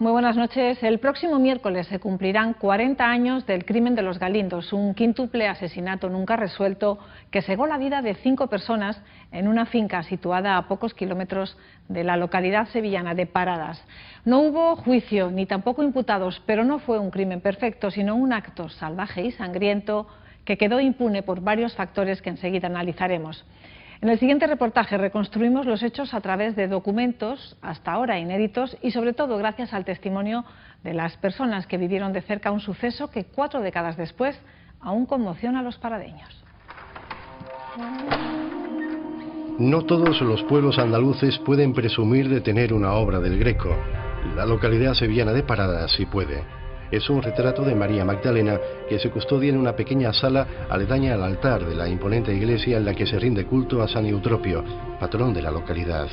Muy buenas noches. El próximo miércoles se cumplirán 40 años del crimen de los Galindos, un quíntuple asesinato nunca resuelto que cegó la vida de 5 personas en una finca situada a pocos kilómetros de la localidad sevillana de Paradas. No hubo juicio ni tampoco imputados, pero no fue un crimen perfecto, sino un acto salvaje y sangriento que quedó impune por varios factores que enseguida analizaremos. En el siguiente reportaje reconstruimos los hechos a través de documentos hasta ahora inéditos y sobre todo gracias al testimonio de las personas que vivieron de cerca un suceso que 4 décadas después aún conmociona a los paradeños. No todos los pueblos andaluces pueden presumir de tener una obra del Greco. La localidad sevillana de Paradas sí puede. Es un retrato de María Magdalena que se custodia en una pequeña sala aledaña al altar de la imponente iglesia en la que se rinde culto a San Eutropio, patrón de la localidad.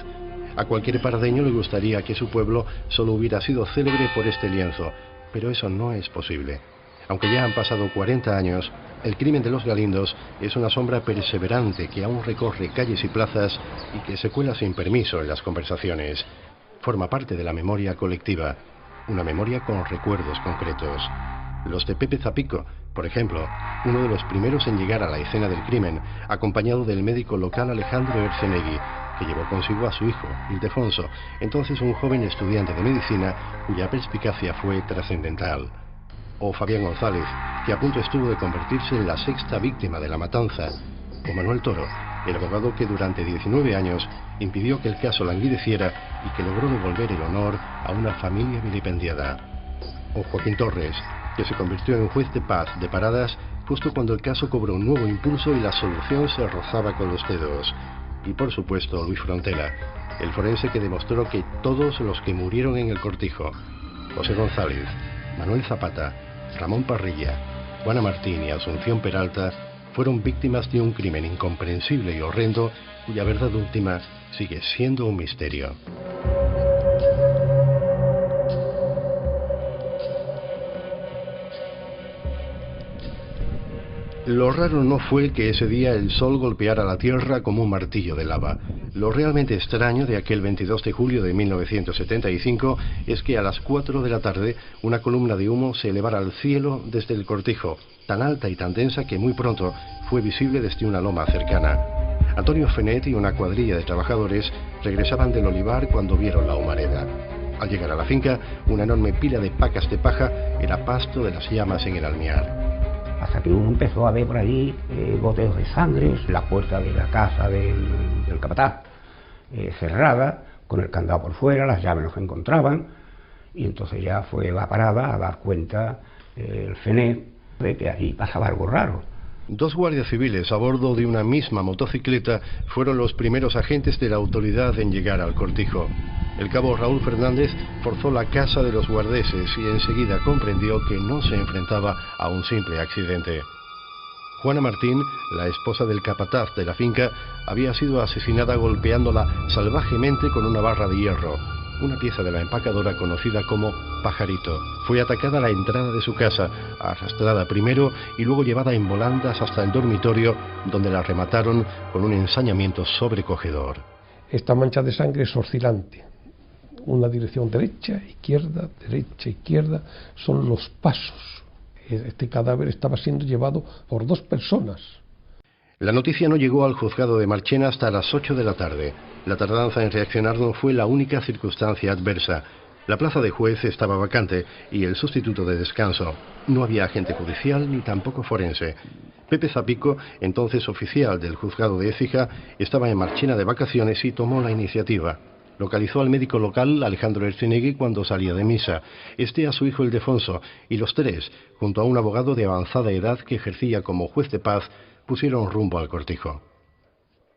A cualquier paradeño le gustaría que su pueblo solo hubiera sido célebre por este lienzo, pero eso no es posible. Aunque ya han pasado 40 años, el crimen de los Galindos es una sombra perseverante que aún recorre calles y plazas y que se cuela sin permiso en las conversaciones. Forma parte de la memoria colectiva. Una memoria con recuerdos concretos. Los de Pepe Zapico, por ejemplo, uno de los primeros en llegar a la escena del crimen, acompañado del médico local Alejandro Ercenegui, que llevó consigo a su hijo, Ildefonso, entonces un joven estudiante de medicina cuya perspicacia fue trascendental. O Fabián González, que a punto estuvo de convertirse en la 6ª víctima de la matanza. O Manuel Toro, el abogado que durante 19 años impidió que el caso languideciera y que logró devolver el honor a una familia vilipendiada. O Joaquín Torres, que se convirtió en juez de paz de Paradas justo cuando el caso cobró un nuevo impulso y la solución se rozaba con los dedos. Y por supuesto Luis Frontela, el forense que demostró que todos los que murieron en el cortijo, José González, Manuel Zapata, Ramón Parrilla, Juana Martín y Asunción Peralta, fueron víctimas de un crimen incomprensible y horrendo cuya verdad última sigue siendo un misterio. Lo raro no fue que ese día el sol golpeara la tierra como un martillo de lava. Lo realmente extraño de aquel 22 de julio de 1975 es que a las 4 de la tarde una columna de humo se elevara al cielo desde el cortijo, tan alta y tan densa que muy pronto fue visible desde una loma cercana. Antonio Fenet y una cuadrilla de trabajadores regresaban del olivar cuando vieron la humareda. Al llegar a la finca, una enorme pila de pacas de paja era pasto de las llamas en el almiar. Hasta que uno empezó a ver por allí goteos de sangre, la puerta de la casa del capataz cerrada, con el candado por fuera, las llaves no se encontraban, y entonces ya fue la parada a dar cuenta el Fenet de que ahí pasaba algo raro. 2 guardias civiles a bordo de una misma motocicleta fueron los primeros agentes de la autoridad en llegar al cortijo. El cabo Raúl Fernández forzó la casa de los guardeses y enseguida comprendió que no se enfrentaba a un simple accidente. Juana Martín, la esposa del capataz de la finca, había sido asesinada golpeándola salvajemente con una barra de hierro, una pieza de la empacadora conocida como Pajarito. Fue atacada a la entrada de su casa, arrastrada primero y luego llevada en volandas hasta el dormitorio, donde la remataron con un ensañamiento sobrecogedor. Esta mancha de sangre es oscilante. Una dirección derecha, izquierda, son los pasos. Este cadáver estaba siendo llevado por 2 personas. La noticia no llegó al juzgado de Marchena hasta las 8 de la tarde. La tardanza en reaccionar no fue la única circunstancia adversa. La plaza de juez estaba vacante y el sustituto de descanso. No había agente judicial ni tampoco forense. Pepe Zapico, entonces oficial del juzgado de Écija, estaba en Marchena de vacaciones y tomó la iniciativa. Localizó al médico local Alejandro Ercenegui cuando salía de misa, a su hijo Ildefonso, y los 3, junto a un abogado de avanzada edad que ejercía como juez de paz, pusieron rumbo al cortijo.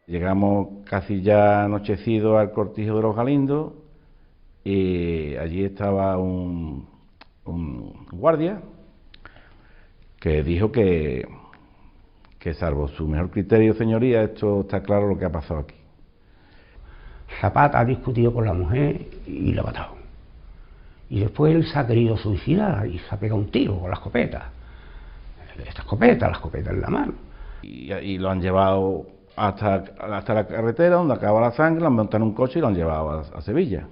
Llegamos casi ya anochecido al cortijo de los Galindos y allí estaba un guardia que dijo que salvo su mejor criterio, señoría, esto está claro lo que ha pasado aquí. Zapata ha discutido con la mujer y la ha matado. Y después él se ha querido suicidar y se ha pegado un tiro con la escopeta. La escopeta en la mano. Y lo han llevado hasta la carretera donde acaba la sangre, lo han montado en un coche y lo han llevado a Sevilla.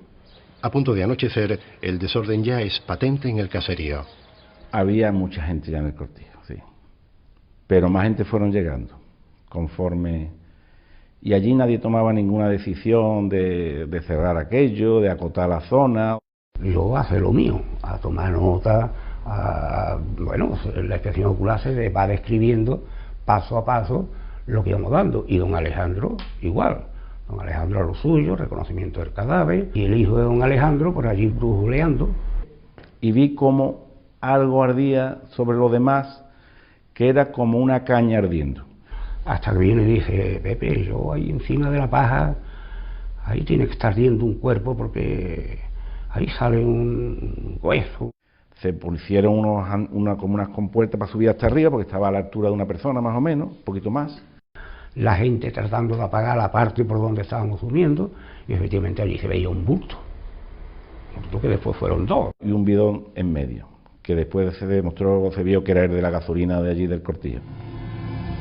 A punto de anochecer, el desorden ya es patente en el caserío. Había mucha gente ya en el cortijo, sí. Pero más gente fueron llegando, conforme... Y allí nadie tomaba ninguna decisión de cerrar aquello, de acotar la zona. Yo a hacer lo mío, a tomar nota, bueno, la inspección ocular se va describiendo paso a paso lo que íbamos dando. Y don Alejandro igual. Don Alejandro a lo suyo, reconocimiento del cadáver, y el hijo de don Alejandro por allí brujuleando. Y vi como algo ardía sobre lo demás, que era como una caña ardiendo. Hasta que vino y dije, Pepe, yo ahí encima de la paja, ahí tiene que estar ardiendo un cuerpo porque ahí sale un hueso. Se pusieron como unas compuertas para subir hasta arriba, porque estaba a la altura de una persona más o menos, un poquito más. La gente tratando de apagar la parte por donde estábamos durmiendo, y efectivamente allí se veía un bulto que después fueron dos. Y un bidón en medio, que después se vio que era el de la gasolina de allí del cortillo.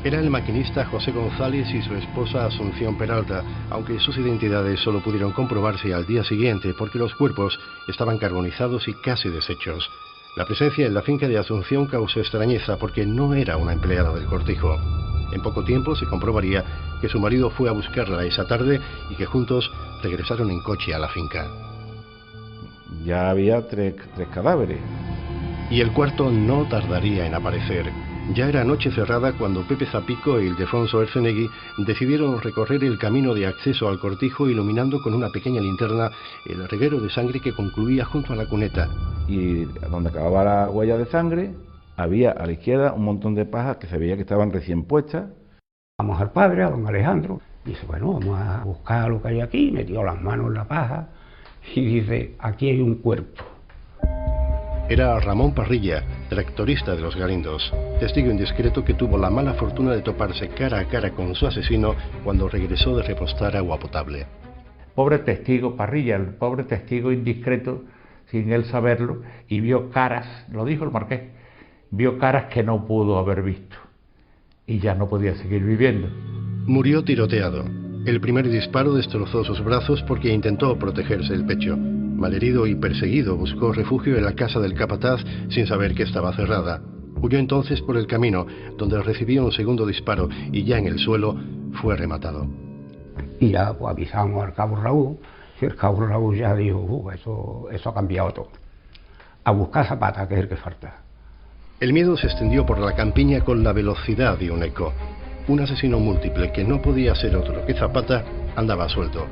Era el maquinista José González y su esposa Asunción Peralta, aunque sus identidades solo pudieron comprobarse al día siguiente porque los cuerpos estaban carbonizados y casi deshechos. La presencia en la finca de Asunción causó extrañeza porque no era una empleada del cortijo. En poco tiempo se comprobaría que su marido fue a buscarla esa tarde y que juntos regresaron en coche a la finca. Ya había tres cadáveres. Y el cuarto no tardaría en aparecer. Ya era noche cerrada cuando Pepe Zapico y Ildefonso Ercenegui decidieron recorrer el camino de acceso al cortijo iluminando con una pequeña linterna el reguero de sangre que concluía junto a la cuneta. Y donde acababa la huella de sangre, había a la izquierda un montón de pajas que se veía que estaban recién puestas. Vamos al padre, a don Alejandro, dice, bueno, vamos a buscar lo que hay aquí, metió las manos en la paja y dice, aquí hay un cuerpo. Era Ramón Parrilla, tractorista de los Galindos, testigo indiscreto que tuvo la mala fortuna de toparse cara a cara con su asesino cuando regresó de repostar agua potable. Pobre testigo Parrilla, el pobre testigo indiscreto, sin él saberlo, y vio caras, lo dijo el marqués, vio caras que no pudo haber visto, y ya no podía seguir viviendo. Murió tiroteado. El primer disparo destrozó sus brazos porque intentó protegerse el pecho. Malherido y perseguido, buscó refugio en la casa del capataz sin saber que estaba cerrada. Huyó entonces por el camino, donde recibió un segundo disparo y ya en el suelo fue rematado. Y ya pues, avisamos al cabo Raúl, y el cabo Raúl ya dijo, eso ha cambiado todo. A buscar Zapata, que es el que falta. El miedo se extendió por la campiña con la velocidad de un eco. Un asesino múltiple que no podía ser otro que Zapata andaba suelto.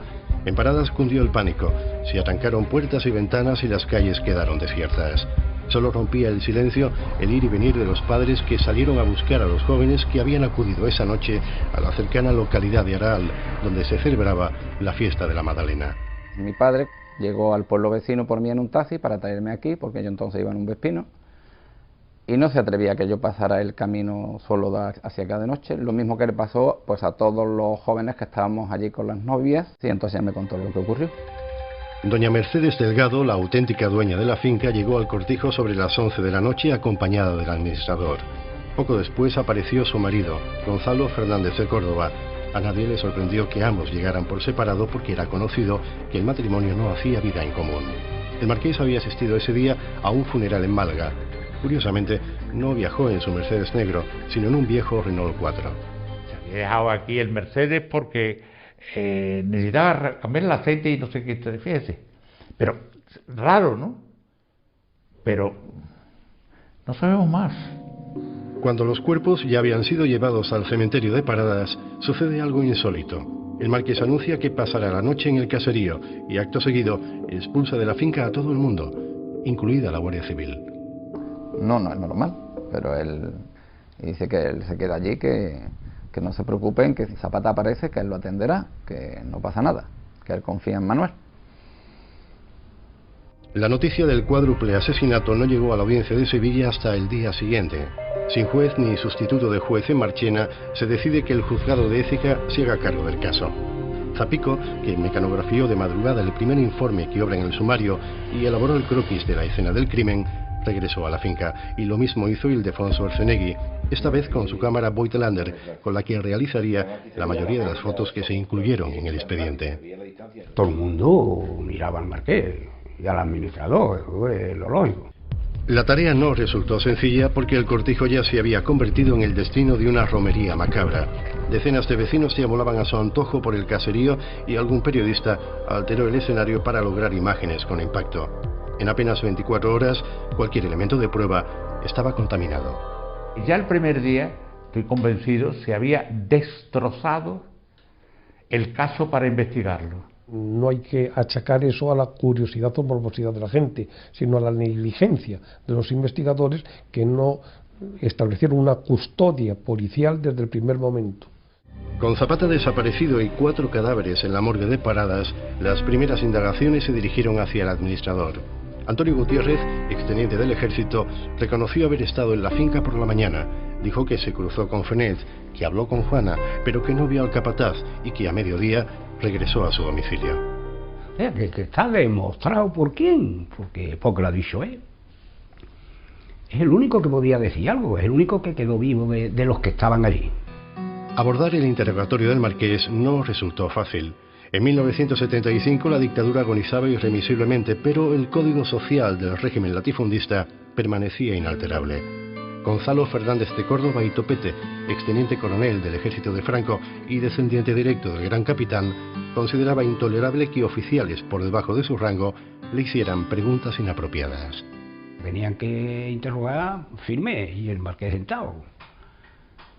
En paradas cundió el pánico, se arrancaron puertas y ventanas y las calles quedaron desiertas. Solo rompía el silencio el ir y venir de los padres que salieron a buscar a los jóvenes que habían acudido esa noche a la cercana localidad de Aral, donde se celebraba la fiesta de la Magdalena. Mi padre llegó al pueblo vecino por mí en un taxi para traerme aquí, porque yo entonces iba en un Vespino, y no se atrevía a que yo pasara el camino solo hacia acá de noche, lo mismo que le pasó pues a todos los jóvenes que estábamos allí con las novias, y entonces ya me contó lo que ocurrió. Doña Mercedes Delgado, la auténtica dueña de la finca, llegó al cortijo sobre las 11 de la noche acompañada del administrador. Poco después apareció su marido, Gonzalo Fernández de Córdoba. A nadie le sorprendió que ambos llegaran por separado porque era conocido que el matrimonio no hacía vida en común. El marqués había asistido ese día a un funeral en Málaga. Curiosamente, no viajó en su Mercedes negro, sino en un viejo Renault 4. Se había dejado aquí el Mercedes porque necesitaba cambiar el aceite y no sé qué, fíjese. Pero, raro, ¿no? Pero, no sabemos más. Cuando los cuerpos ya habían sido llevados al cementerio de Paradas, sucede algo insólito. El marqués anuncia que pasará la noche en el caserío y acto seguido expulsa de la finca a todo el mundo, incluida la Guardia Civil. No es normal, pero él dice que él se queda allí, que no se preocupen, que si Zapata aparece, que él lo atenderá, que no pasa nada, que él confía en Manuel. La noticia del cuádruple asesinato no llegó a la audiencia de Sevilla hasta el día siguiente. Sin juez ni sustituto de juez en Marchena, se decide que el juzgado de Écija se haga cargo del caso. Zapico, que mecanografió de madrugada el primer informe que obra en el sumario y elaboró el croquis de la escena del crimen, regresó a la finca, y lo mismo hizo Ildefonso Ercenegui, esta vez con su cámara Voigtlander, con la que realizaría la mayoría de las fotos que se incluyeron en el expediente. Todo el mundo miraba al marqués, y al administrador, lo lógico. La tarea no resultó sencilla porque el cortijo ya se había convertido en el destino de una romería macabra. Decenas de vecinos se amolaban a su antojo por el caserío y algún periodista alteró el escenario para lograr imágenes con impacto. En apenas 24 horas, cualquier elemento de prueba estaba contaminado. Ya el primer día, estoy convencido, se había destrozado el caso para investigarlo. No hay que achacar eso a la curiosidad o morbosidad de la gente, sino a la negligencia de los investigadores que no establecieron una custodia policial desde el primer momento. Con Zapata desaparecido y 4 cadáveres en la morgue de Paradas, las primeras indagaciones se dirigieron hacia el administrador. Antonio Gutiérrez, exteniente del Ejército, reconoció haber estado en la finca por la mañana. Dijo que se cruzó con Fenet, que habló con Juana, pero que no vio al capataz y que a mediodía regresó a su domicilio. Que está demostrado por quién, porque lo ha dicho él. Es el único que podía decir algo, es el único que quedó vivo de los que estaban allí. Abordar el interrogatorio del marqués no resultó fácil. En 1975 la dictadura agonizaba irremisiblemente, pero el código social del régimen latifundista permanecía inalterable. Gonzalo Fernández de Córdoba y Topete, exteniente coronel del ejército de Franco y descendiente directo del gran capitán, consideraba intolerable que oficiales por debajo de su rango le hicieran preguntas inapropiadas. Venían que interrogar firme y el marqués sentado.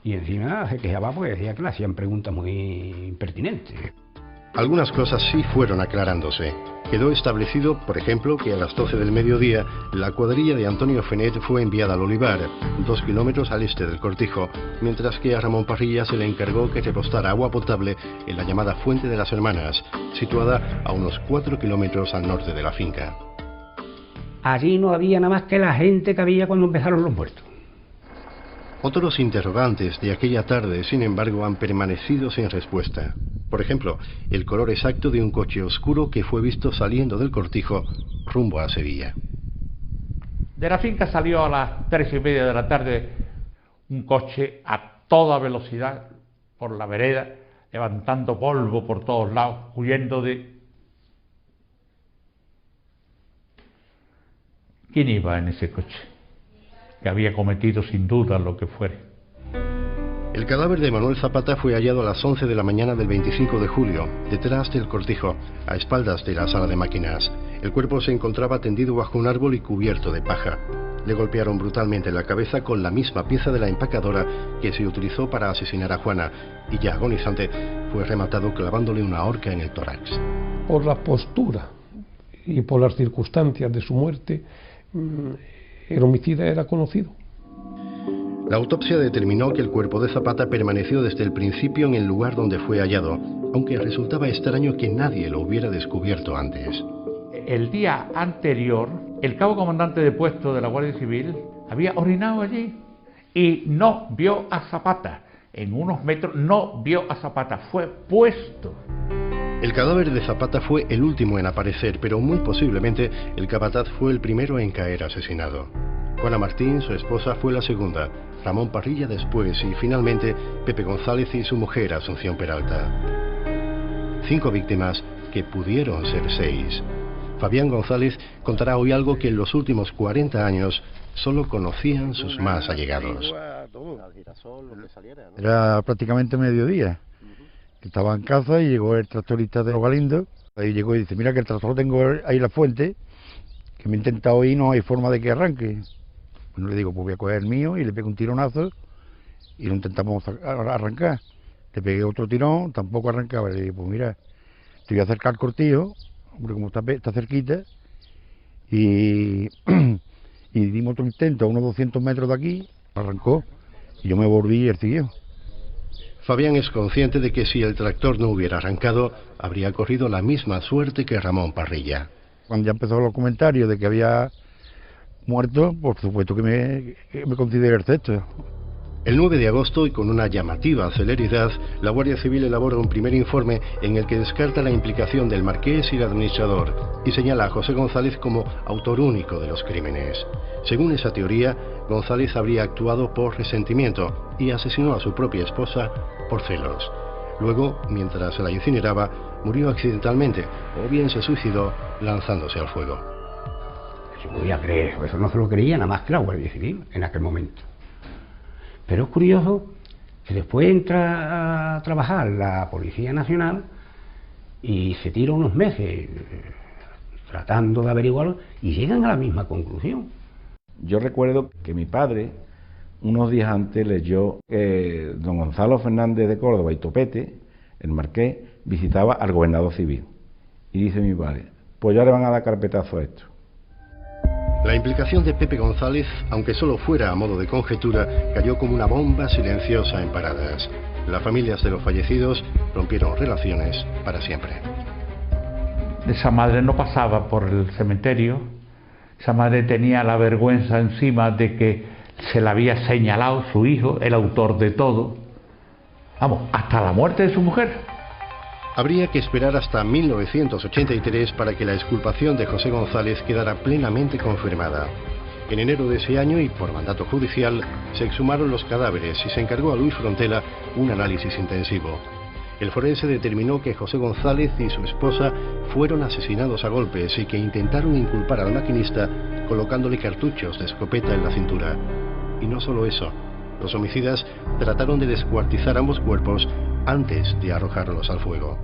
Y encima se quejaba porque decía que le hacían preguntas muy impertinentes. Algunas cosas sí fueron aclarándose. Quedó establecido, por ejemplo, que a las 12 del mediodía la cuadrilla de Antonio Fenet fue enviada al Olivar, 2 kilómetros al este del Cortijo, mientras que a Ramón Parrilla se le encargó que repostara agua potable en la llamada Fuente de las Hermanas, situada a unos 4 kilómetros al norte de la finca. Allí no había nada más que la gente que había cuando empezaron los muertos. Otros interrogantes de aquella tarde, sin embargo, han permanecido sin respuesta. Por ejemplo, el color exacto de un coche oscuro que fue visto saliendo del Cortijo rumbo a Sevilla. De la finca salió a las 3:30 de la tarde un coche a toda velocidad por la vereda, levantando polvo por todos lados, huyendo de... ¿Quién iba en ese coche? Que había cometido sin duda lo que fuere. El cadáver de Manuel Zapata fue hallado a las 11 de la mañana del 25 de julio, detrás del Cortijo, a espaldas de la sala de máquinas. El cuerpo se encontraba tendido bajo un árbol y cubierto de paja. Le golpearon brutalmente la cabeza con la misma pieza de la empacadora que se utilizó para asesinar a Juana, y ya agonizante fue rematado clavándole una horca en el tórax. Por la postura y por las circunstancias de su muerte, el homicida era conocido. La autopsia determinó que el cuerpo de Zapata permaneció desde el principio en el lugar donde fue hallado, aunque resultaba extraño que nadie lo hubiera descubierto antes. El día anterior, el cabo comandante de puesto de la Guardia Civil había orinado allí y no vio a Zapata. En unos metros no vio a Zapata, fue puesto. El cadáver de Zapata fue el último en aparecer, pero muy posiblemente el capataz fue el primero en caer asesinado. Juana Martín, su esposa, fue la segunda, Ramón Parrilla después y finalmente Pepe González y su mujer Asunción Peralta. 5 víctimas que pudieron ser 6. Fabián González contará hoy algo que en los últimos 40 años solo conocían sus más allegados. Era prácticamente mediodía. Estaba en casa y llegó el tractorista de Los Galindos. Ahí llegó y dice, mira que el tractor lo tengo ahí en la fuente, que me he intentado ir, no hay forma de que arranque. Bueno, le digo, pues voy a coger el mío y le pego un tironazo y lo intentamos arrancar. Le pegué otro tirón, tampoco arrancaba. Le digo, pues mira, te voy a acercar al cortijo, hombre, como está cerquita, y dimos otro intento a unos 200 metros de aquí, arrancó, y yo me volví y él siguió. Fabián es consciente de que si el tractor no hubiera arrancado, habría corrido la misma suerte que Ramón Parrilla. Cuando ya empezó los comentarios de que había muerto, por supuesto que me consideré el sexto. El 9 de agosto, y con una llamativa celeridad, la Guardia Civil elabora un primer informe en el que descarta la implicación del marqués y el administrador y señala a José González como autor único de los crímenes. Según esa teoría, González habría actuado por resentimiento y asesinó a su propia esposa por celos. Luego, mientras la incineraba, murió accidentalmente o bien se suicidó lanzándose al fuego. Se podía creer, eso no se lo creía nada más que la Guardia Civil en aquel momento. Pero es curioso que después entra a trabajar la Policía Nacional y se tira unos meses tratando de averiguarlo y llegan a la misma conclusión. Yo recuerdo que mi padre, unos días antes, leyó que don Gonzalo Fernández de Córdoba y Topete, el marqués, visitaba al gobernador civil. Y dice mi padre, pues ya le van a dar carpetazo a esto. La implicación de Pepe González, aunque solo fuera a modo de conjetura, cayó como una bomba silenciosa en Paradas. Las familias de los fallecidos rompieron relaciones para siempre. Esa madre no pasaba por el cementerio, esa madre tenía la vergüenza encima de que se le había señalado su hijo, el autor de todo, vamos, hasta la muerte de su mujer. Habría que esperar hasta 1983 para que la exculpación de José González quedara plenamente confirmada. En enero de ese año y por mandato judicial se exhumaron los cadáveres y se encargó a Luis Frontela un análisis intensivo. El forense determinó que José González y su esposa fueron asesinados a golpes y que intentaron inculpar al maquinista colocándole cartuchos de escopeta en la cintura. Y no solo eso, los homicidas trataron de descuartizar ambos cuerpos antes de arrojarlos al fuego.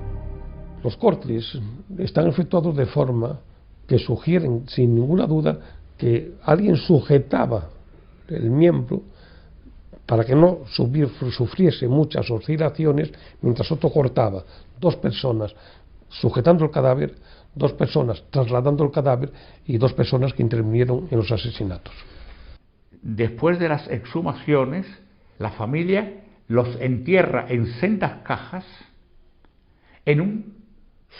Los cortes están efectuados de forma que sugieren sin ninguna duda que alguien sujetaba el miembro para que no sufriese muchas oscilaciones mientras otro cortaba. Dos personas sujetando el cadáver, dos personas trasladando el cadáver y dos personas que intervinieron en los asesinatos. Después de las exhumaciones, la familia los entierra en sendas cajas en un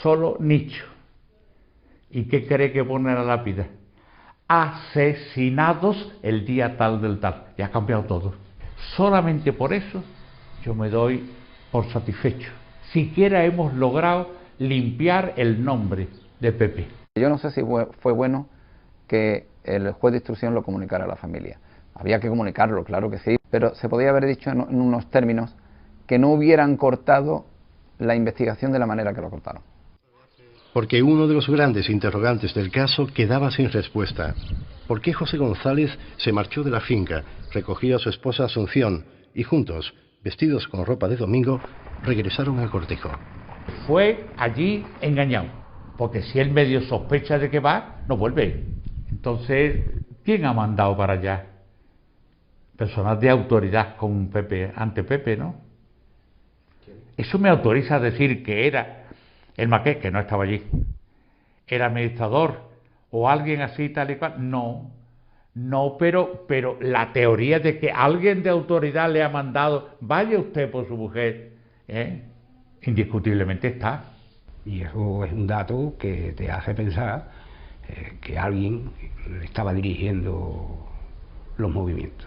solo nicho. ¿Y qué cree que pone la lápida? Asesinados el día tal del tal. Y ha cambiado todo. Solamente por eso yo me doy por satisfecho. Siquiera hemos logrado limpiar el nombre de Pepe. Yo no sé si fue bueno que el juez de instrucción lo comunicara a la familia. Había que comunicarlo, claro que sí, pero se podía haber dicho en unos términos que no hubieran cortado la investigación de la manera que lo cortaron. Porque uno de los grandes interrogantes del caso quedaba sin respuesta. ¿Por qué José González se marchó de la finca, recogió a su esposa Asunción y juntos, vestidos con ropa de domingo, regresaron al cortejo? Fue allí engañado, porque si él medio sospecha de que va, no vuelve. Entonces, ¿quién ha mandado para allá? Personal de autoridad con Pepe, ante Pepe, ¿no? Eso me autoriza a decir que era el marqués, que no estaba allí, el administrador o alguien así tal y cual. No, pero la teoría de que alguien de autoridad le ha mandado, vaya usted por su mujer, indiscutiblemente está. Y eso es un dato que te hace pensar que alguien le estaba dirigiendo los movimientos.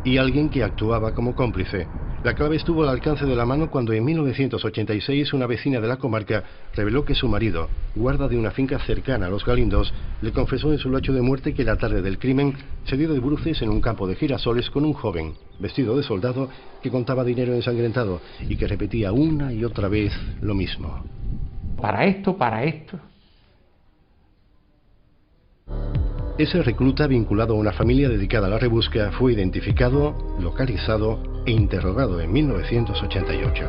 Y alguien que actuaba como cómplice. La clave estuvo al alcance de la mano cuando en 1986 una vecina de la comarca reveló que su marido, guarda de una finca cercana a Los Galindos, le confesó en su lecho de muerte que la tarde del crimen se dio de bruces en un campo de girasoles con un joven, vestido de soldado, que contaba dinero ensangrentado y que repetía una y otra vez lo mismo. Para esto. Ese recluta vinculado a una familia dedicada a la rebusca fue identificado, localizado e interrogado en 1988.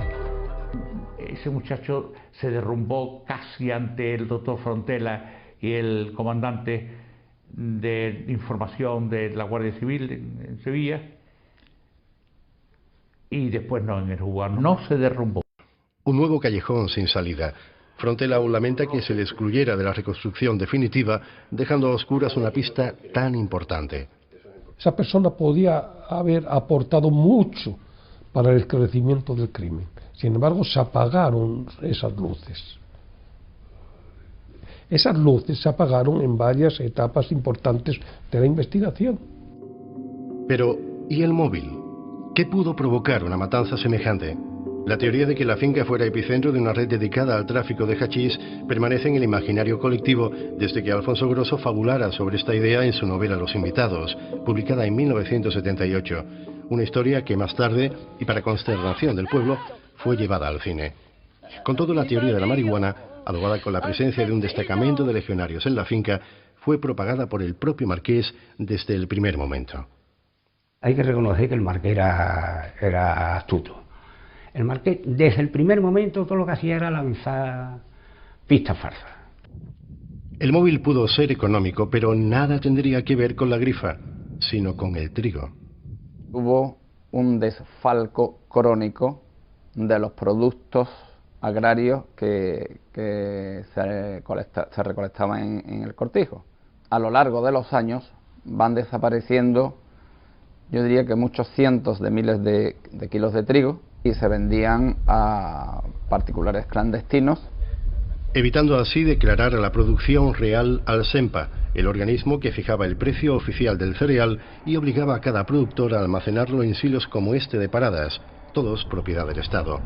Ese muchacho se derrumbó casi ante el doctor Frontela y el comandante de información de la Guardia Civil en Sevilla, y después no, en el Juan no se derrumbó. Un nuevo callejón sin salida. Frontela aún lamenta que se le excluyera de la reconstrucción definitiva, dejando a oscuras una pista tan importante. Esa persona podía haber aportado mucho para el esclarecimiento del crimen. Sin embargo, se apagaron esas luces. Esas luces se apagaron en varias etapas importantes de la investigación. Pero, ¿y el móvil? ¿Qué pudo provocar una matanza semejante? La teoría de que la finca fuera epicentro de una red dedicada al tráfico de hachís permanece en el imaginario colectivo desde que Alfonso Grosso fabulara sobre esta idea en su novela Los Invitados, publicada en 1978, una historia que más tarde, y para consternación del pueblo, fue llevada al cine. Con todo, la teoría de la marihuana, adobada con la presencia de un destacamento de legionarios en la finca, fue propagada por el propio marqués desde el primer momento. Hay que reconocer que el marqués era astuto. El marqués, desde el primer momento, todo lo que hacía era lanzar pistas falsas. El móvil pudo ser económico, pero nada tendría que ver con la grifa, sino con el trigo. Hubo un desfalco crónico de los productos agrarios que se recolectaban en el cortijo. A lo largo de los años van desapareciendo, yo diría que muchos cientos de miles de kilos de trigo, y se vendían a particulares clandestinos, evitando así declarar la producción real al SEMPA, el organismo que fijaba el precio oficial del cereal y obligaba a cada productor a almacenarlo en silos como este de Paradas, todos propiedad del Estado.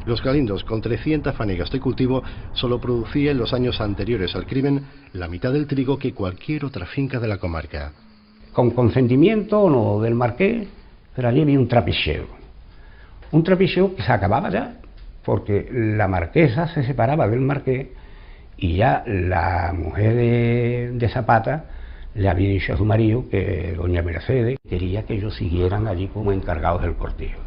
Los Galindos, con 300 fanegas de cultivo, solo producía en los años anteriores al crimen la mitad del trigo que cualquier otra finca de la comarca. Con consentimiento o no del marqués, pero allí había un trapicheo. Un trapicheo que se acababa ya, porque la marquesa se separaba del marqués y ya la mujer de Zapata le había dicho a su marido que doña Mercedes quería que ellos siguieran allí como encargados del cortijo.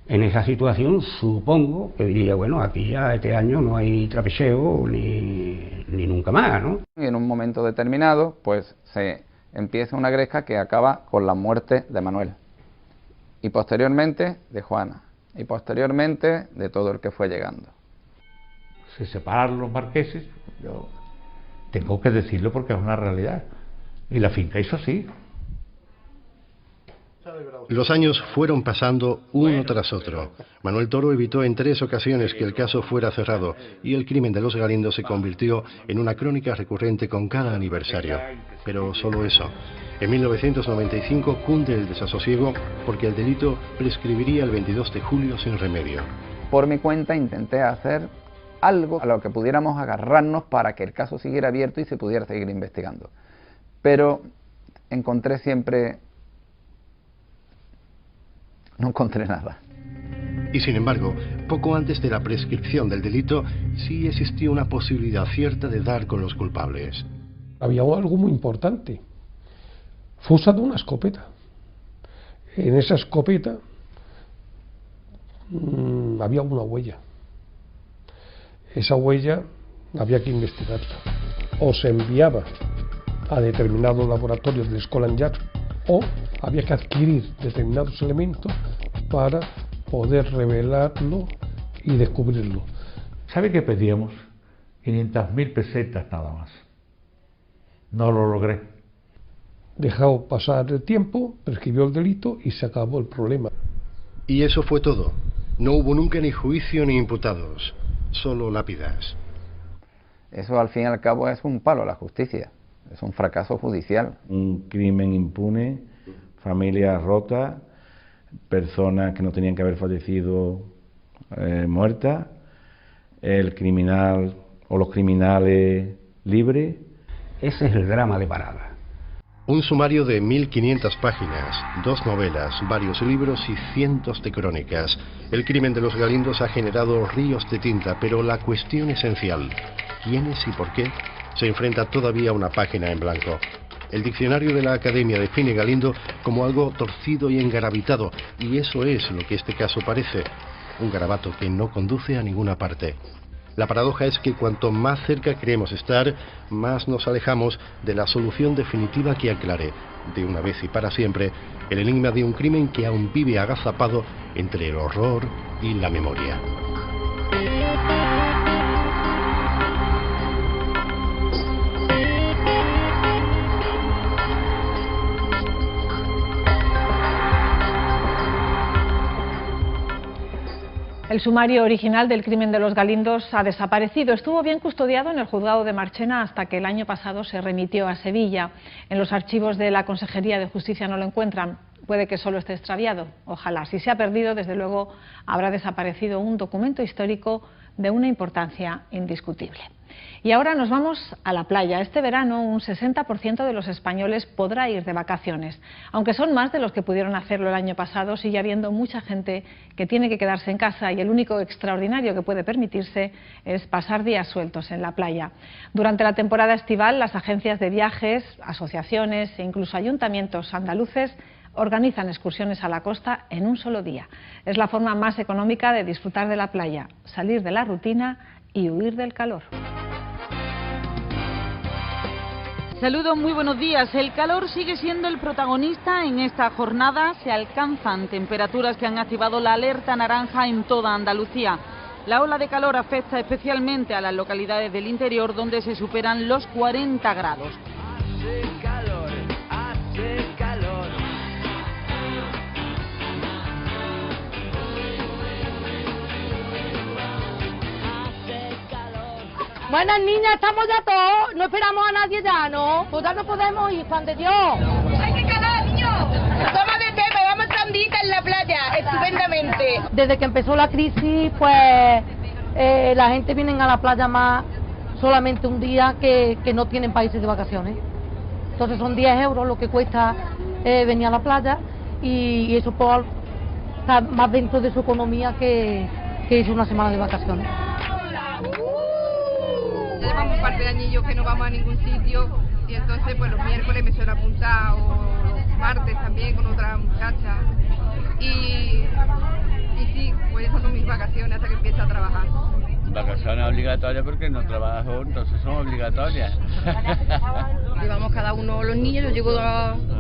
En esa situación supongo que diría, bueno, aquí ya este año no hay trapicheo ni nunca más, ¿no? Y en un momento determinado, pues se empieza una gresca que acaba con la muerte de Manuel, y posteriormente de Juana, y posteriormente de todo el que fue llegando. Se separaron los marqueses, yo tengo que decirlo porque es una realidad, y la finca hizo así. Los años fueron pasando uno tras otro. Manuel Toro evitó en 3 ocasiones que el caso fuera cerrado y el crimen de los Galindos se convirtió en una crónica recurrente con cada aniversario. Pero solo eso. En 1995 cunde el desasosiego porque el delito prescribiría el 22 de julio sin remedio. Por mi cuenta intenté hacer algo a lo que pudiéramos agarrarnos para que el caso siguiera abierto y se pudiera seguir investigando. Pero encontré siempre... no encontré nada. Y sin embargo, poco antes de la prescripción del delito, sí existía una posibilidad cierta de dar con los culpables. Había algo muy importante. Fue usada una escopeta. En esa escopeta había una huella. Esa huella había que investigarla. O se enviaba a determinados laboratorios del Scotland Yard, o había que adquirir determinados elementos para poder revelarlo y descubrirlo. ¿Sabe qué pedíamos? 500.000 pesetas nada más. No lo logré. Dejó pasar el tiempo, prescribió el delito y se acabó el problema. Y eso fue todo. No hubo nunca ni juicio ni imputados, solo lápidas. Eso al fin y al cabo es un palo a la justicia, es un fracaso judicial. Un crimen impune, familias rotas, personas que no tenían que haber fallecido muertas, el criminal o los criminales libres. Ese es el drama de Parada. Un sumario de 1500 páginas, 2 novelas, varios libros y cientos de crónicas. El crimen de los Galindos ha generado ríos de tinta, pero la cuestión esencial, ¿quiénes y por qué?, se enfrenta todavía a una página en blanco. El diccionario de la Academia define Galindo como algo torcido y engarabitado, y eso es lo que este caso parece, un garabato que no conduce a ninguna parte. La paradoja es que cuanto más cerca creemos estar, más nos alejamos de la solución definitiva que aclare, de una vez y para siempre, el enigma de un crimen que aún vive agazapado entre el horror y la memoria. El sumario original del crimen de los Galindos ha desaparecido. Estuvo bien custodiado en el juzgado de Marchena hasta que el año pasado se remitió a Sevilla. En los archivos de la Consejería de Justicia no lo encuentran. Puede que solo esté extraviado. Ojalá. Si se ha perdido, desde luego habrá desaparecido un documento histórico de una importancia indiscutible. Y ahora nos vamos a la playa. Este verano un 60% de los españoles podrá ir de vacaciones. Aunque son más de los que pudieron hacerlo el año pasado, sigue habiendo mucha gente que tiene que quedarse en casa y el único extraordinario que puede permitirse es pasar días sueltos en la playa. Durante la temporada estival, las agencias de viajes, asociaciones e incluso ayuntamientos andaluces organizan excursiones a la costa en un solo día. Es la forma más económica de disfrutar de la playa, salir de la rutina y huir del calor. Saludos, muy buenos días. El calor sigue siendo el protagonista en esta jornada. Se alcanzan temperaturas que han activado la alerta naranja en toda Andalucía. La ola de calor afecta especialmente a las localidades del interior donde se superan los 40 grados. Hace calor, hace calor. Buenas niñas, estamos ya todos, no esperamos a nadie ya, ¿no? Pues ya no podemos ir, Juan de Dios. ¡Hay que cagar, niños! Toma de tema, vamos tandita en la playa, estupendamente. Desde que empezó la crisis, pues la gente viene a la playa más solamente un día que no tienen países de vacaciones. Entonces son 10 euros lo que cuesta venir a la playa y eso por está más dentro de su economía que es una semana de vacaciones. Ya llevamos un par de añillos que no vamos a ningún sitio y entonces pues los miércoles me suelo apuntar o los martes también con otra muchacha y sí, pues esas son mis vacaciones hasta que empiece a trabajar. Vacaciones obligatorias porque no trabajo, entonces son obligatorias. Llevamos cada uno los niños, yo llevo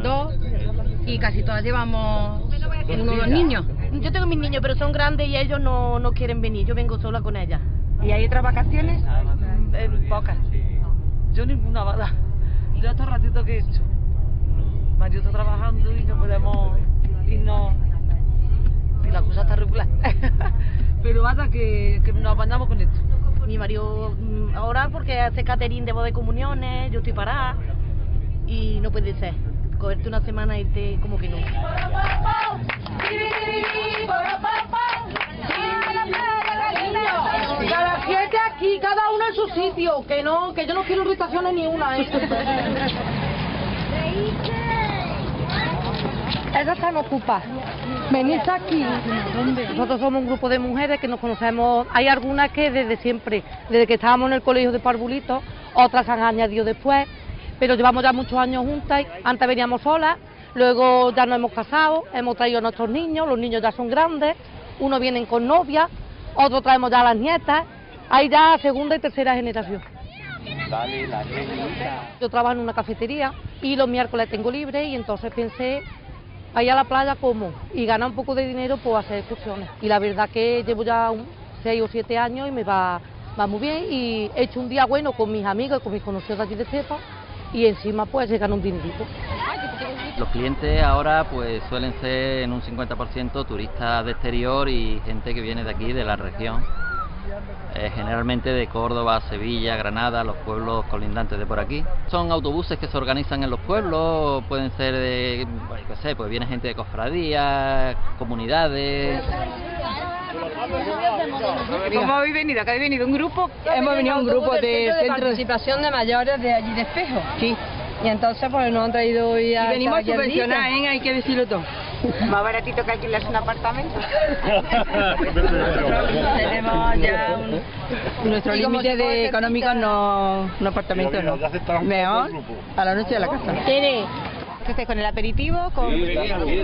dos y casi todas llevamos uno o dos niños. Yo tengo mis niños, pero son grandes y ellos no quieren venir, yo vengo sola con ellas. ¿Y hay otras vacaciones? Pocas. Yo ninguna, ¿verdad? Yo estos ratitos que he hecho. Mario está trabajando y no podemos irnos. Y la cosa está regular. Pero vaya que nos apañamos con esto. Mi marido ahora porque hace catering de boda de comuniones, yo estoy parada y no puede ser. Cogerte una semana y irte como que no. Cada 7 aquí, cada uno en su sitio, que yo no quiero irritaciones ni una, ¿eh? Ellas están ocupadas. Venid aquí. Nosotros somos un grupo de mujeres que nos conocemos. Hay algunas que desde siempre, desde que estábamos en el colegio de Parvulitos, otras han añadido después, pero llevamos ya muchos años juntas. Antes veníamos solas, luego ya nos hemos casado, hemos traído a nuestros niños, los niños ya son grandes, unos vienen con novia, otros traemos ya a las nietas, hay ya segunda y tercera generación. Yo trabajo en una cafetería y los miércoles tengo libre y entonces pensé ir a la playa como y ganar un poco de dinero por hacer excursiones. Y la verdad que llevo ya 6 o 7 años y me va muy bien y he hecho un día bueno con mis amigos, con mis conocidos de allí de Cepa y encima pues se gana un dinerito. Los clientes ahora pues suelen ser en un 50% turistas de exterior y gente que viene de aquí, de la región. Generalmente de Córdoba, Sevilla, Granada, los pueblos colindantes de por aquí. Son autobuses que se organizan en los pueblos, pueden ser de, qué sé, pues viene gente de cofradías, comunidades. ¿Cómo habéis venido? ¿Acá habéis venido un grupo? Hemos venido un grupo de Centro de Participación de Mayores de allí de Espejo. Sí. Y entonces pues nos han traído hoy a... Y venimos subvencionadas, ¿eh? Hay que decirlo todo. Más baratito que alquilarse un apartamento. Tenemos ya nuestro límite de económico, no apartamento, no. Mejor a la noche de la casa. ¿Qué estáis con el aperitivo? Sí,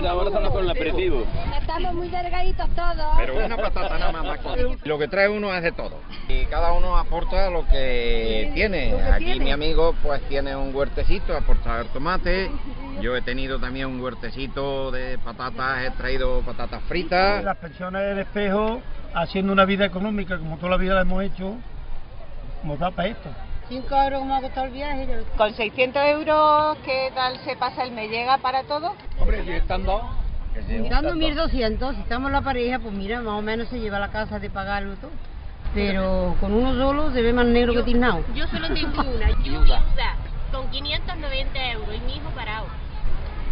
ahora estamos con el aperitivo. Estamos muy delgaditos todos. Pero una patata nada más. Lo que trae uno es de todo. Y cada uno aporta lo que tiene. Aquí mi amigo pues tiene un huertecito, aporta el tomate. Yo he tenido también un huertecito de patatas, he traído patatas fritas. Las pensiones de Espejo, haciendo una vida económica como toda la vida la hemos hecho, nos da para esto. 5 euros como ha costado el viaje. Con 600 euros, ¿qué tal se pasa el mes? ¿Llega para todo? Hombre, si estando... Dando 1.200, si estamos la pareja, pues mira, más o menos se lleva a la casa de pagarlo todo. Pero con uno solo se ve más negro que tiznado. Yo solo tengo una, viuda, con 590 euros y mi hijo parado.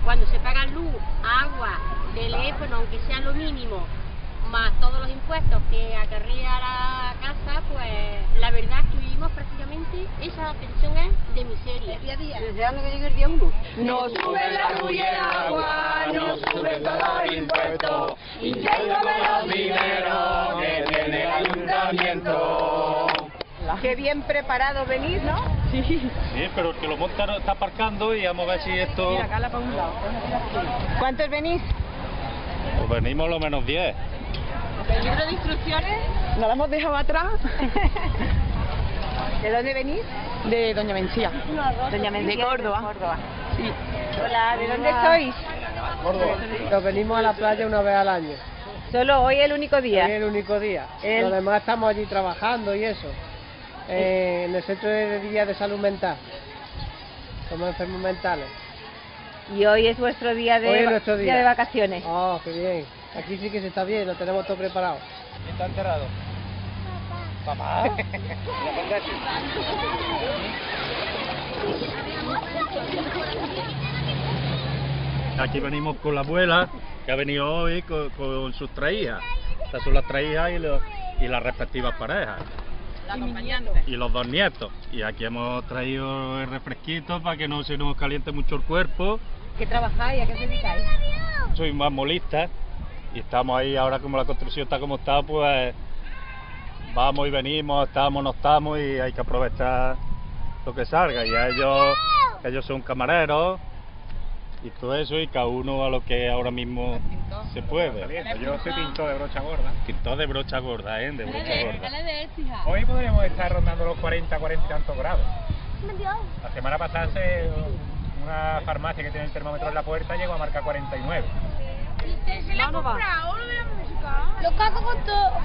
Cuando se paga luz, agua, teléfono, aunque sea lo mínimo, más todos los impuestos que acarrea la casa, pues la verdad es que vivimos prácticamente, esa pensión es de miseria. Día a día. Deseando que llegue el día 1. No sube la luz y el agua, no sube todo el impuesto, y llévame los dineros que tiene el ayuntamiento. Qué bien preparado venís, ¿no? Sí. Sí, pero el que lo monta no está aparcando y vamos a ver si esto... Mira, cala para un lado. ¿Cuántos venís? Pues venimos lo menos 10. ¿El libro de instrucciones? ¿Nos lo hemos dejado atrás? ¿De dónde venís? De Doña Mencía. Doña Mencía. De Córdoba. Sí. Hola, ¿de dónde sois? Córdoba. Nos venimos a la playa una vez al año. ¿Solo hoy el único día? Hoy es el único día. Los demás estamos allí trabajando y eso. En el centro de día de salud mental. Somos enfermos mentales. Y hoy es vuestro día de, Hoy es nuestro día de vacaciones. Oh, qué bien. Aquí sí que se está bien, lo tenemos todo preparado. ¿Está enterrado? ¿Papá? Aquí venimos con la abuela, que ha venido hoy con sus 3 hijas. Estas son las 3 hijas y las respectivas parejas. Y los 2 nietos. Y aquí hemos traído el refresquito para que no se nos caliente mucho el cuerpo. ¿Qué trabajáis? ¿A qué os dedicáis? Soy más molista y estamos ahí ahora, como la construcción está como está, pues vamos y venimos, estamos, no estamos, y hay que aprovechar lo que salga. Y ellos son camareros y todo eso, y cada uno a lo que ahora mismo se puede. Yo soy pintor de brocha gorda. Pintor de brocha gorda, de brocha gorda. Hoy podríamos estar rondando los 40 y tantos grados. La semana pasada una farmacia que tiene el termómetro en la puerta llegó a marcar 49. ¿Se le ha comprado lo de la música? Los cascos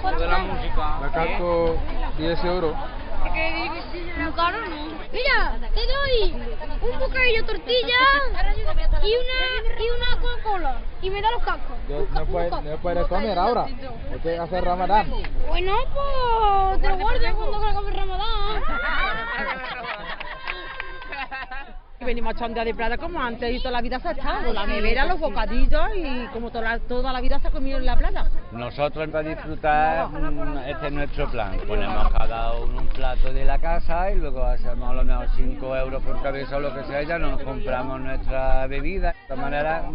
con de la música. La casco 10 euros. Muy caro, ¿no? Mira, te doy un bocadillo de tortilla y una Coca-Cola. Y me da los cascos. No puedes comer ahora. Hay que hacer Ramadán. Bueno, pues te lo guardo cuando acabes Ramadán. Venimos a echar de plata como antes y toda la vida se ha echado, la nevera, los bocadillos y como toda la vida se ha comido en la playa. Nosotros para disfrutar, este es nuestro plan. Ponemos cada uno un plato de la casa y luego hacemos a lo mejor 5 euros por cabeza o lo que sea, ya nos compramos nuestra bebida. De todas maneras,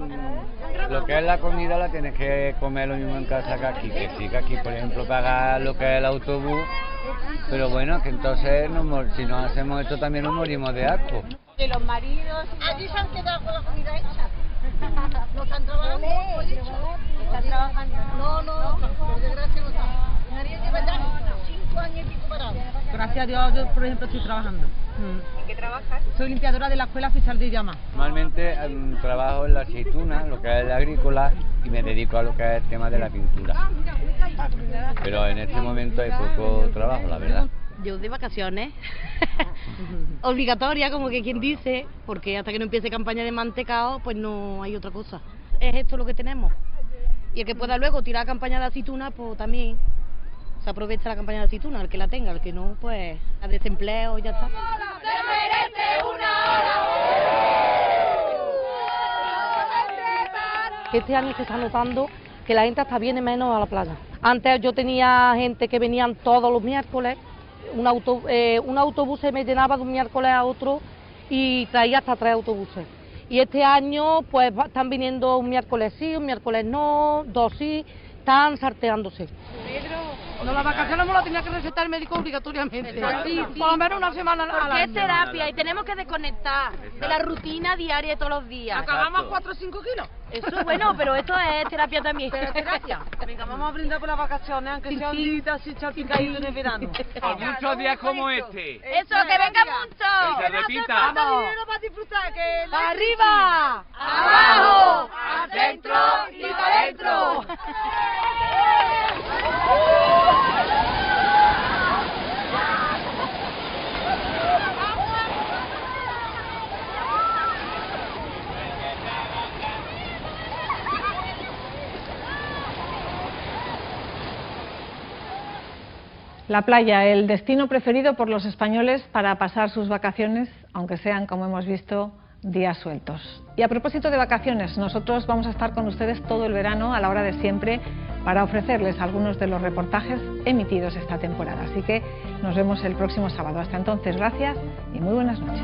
lo que es la comida la tienes que comer lo mismo en casa que aquí. Que sí, que aquí por ejemplo pagar lo que es el autobús, pero bueno, que entonces si no hacemos esto también nos morimos de asco. De los maridos, allí se han quedado con la comida hecha. No están trabajando, por dicho. ¿Están trabajando? No, por desgracia no están. Nadie lleva ya 5 años y pico parado. Gracias a Dios, yo por ejemplo estoy trabajando. ¿En qué trabajas? Soy limpiadora de la Escuela Oficial de Idiomas. Normalmente trabajo en la aceituna, lo que es la agrícola, y me dedico a lo que es el tema de la pintura. Pero en este momento hay poco trabajo, la verdad. Yo de vacaciones, obligatoria, como que quien dice, porque hasta que no empiece campaña de mantecao, pues no hay otra cosa. Es esto lo que tenemos. Y el que pueda luego tirar campaña de aceituna, pues también se aprovecha la campaña de aceituna, el que la tenga, el que no, pues a desempleo y ya está. ¡Se merece una hora! Este año se está notando que la gente hasta viene menos a la playa. Antes yo tenía gente que venían todos los miércoles. Un autobús se me llenaba de un miércoles a otro y traía hasta 3 autobuses. Y este año pues están viniendo un miércoles sí, un miércoles no, 2 sí, están sarteándose. No, la vacaciones no la tenía que recetar el médico obligatoriamente. Sí, por lo menos una semana al año. Porque es terapia y tenemos que desconectar de la rutina diaria de todos los días. ¿Acabamos 4 o 5 kilos? Eso es bueno, pero esto es terapia también. Pero es terapia. Venga, vamos a brindar por las vacaciones, aunque sea un día así chapicadito en el verano. Por muchos días como este. Eso, que venga mucho. Que se repita. Vamos. Para disfrutar, que ¡arriba! ¡Abajo! ¡Al centro y para adentro! La playa, el destino preferido por los españoles para pasar sus vacaciones, aunque sean, como hemos visto, días sueltos. Y a propósito de vacaciones, nosotros vamos a estar con ustedes todo el verano, a la hora de siempre, para ofrecerles algunos de los reportajes emitidos esta temporada. Así que nos vemos el próximo sábado. Hasta entonces, gracias y muy buenas noches.